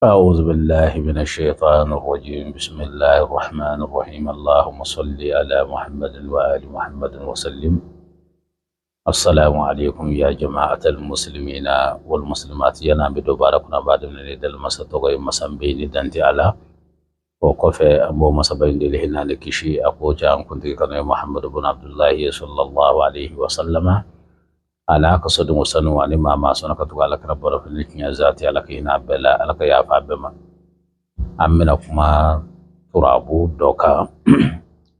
أعوذ بالله من الشيطان الرجيم بسم الله الرحمن الرحيم اللهم صل على محمد وآل محمد وسلم. السلام عليكم يا جماعة المسلمين والمسلمات ينا بدوباركنا بعد من ندل مسطوغي مسامبيني دانتي على وقفة أبو مسابين دي لهنا لكشي أبو جان كنت كان محمد بن عبد الله صلى الله عليه وسلم على قصد مسنو واني ما سنكتو على كربر في النكنيا ذاتي على كينا بلا على كيا فابما أمنا كما ترابو دوكا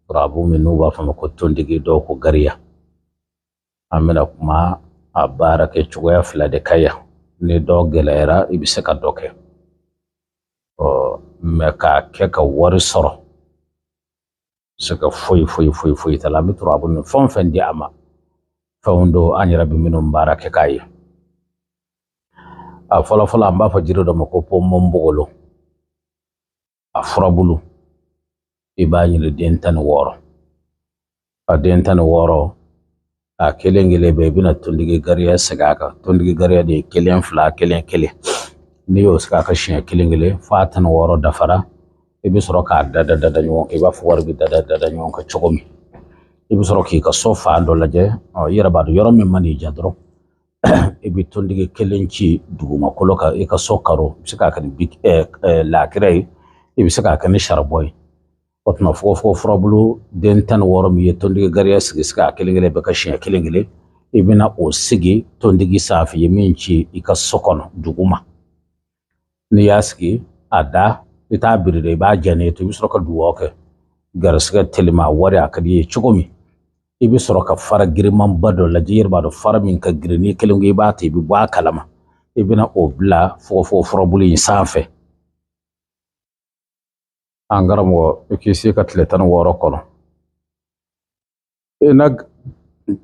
turabu minu ba fama ko tondigi do ko gariya amina kuma a barake chugoya fila de kaya ni do gelera ibise ka doke o me ka ke ka wari soro saka foi talami turabu no fon fen di ama fawndo anyira bi minu barake kaya a fola amba fa jiro do mako po mombogolo a furabulu ibani le dentan woro a dentan woro a kelengele be bina tondigi gariya sagaka tondigi gariya de kelen fla kelen ni yo sagaka shin kelengele fatan woro dafara ibi soro ka dada nyon iba fuwar bi dada nyon ka chogomi ibi soro ki ka sofa ando laje o yira badu yoro men mani jadro ibi tondigi kelenci duguma koloka e ka sokaro sagaka ni big la kirei ibi sagaka ni sharboy otno fofo froblu den tan woro mi tondigi gariya sigi ska kelengele be ka shin kelengele ibina o sigi tondigi safi yeminci ika sokono duguma ni yaski ada ita birde ba jane to bisro ka duwoke garsiga telima wari akadi chugomi ibi soro ka fara girman bado la jir bado fara min ka girini kelengi ba te bi ba kalama ibina o bla fofo froblu safi angaramo ikisi ka tletan woro kono ina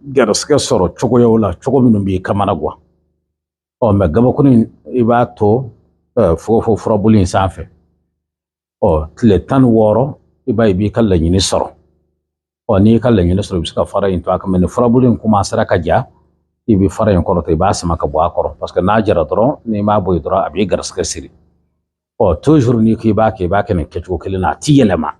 garska soro chogo yola chogo minum bi kamana gwa o me gaba kunin iba to fofo frobulin sanfe o tletan woro iba ibi kala nyini soro o ni kala nyini soro biska fara into aka men frobulin kuma saraka ja ibi fara yon kono to iba sama ka bwa koro parce que na jara doro ni ma boy doro abi garska siri o toujours ni ki ba ke ne kecho kelina tiyelema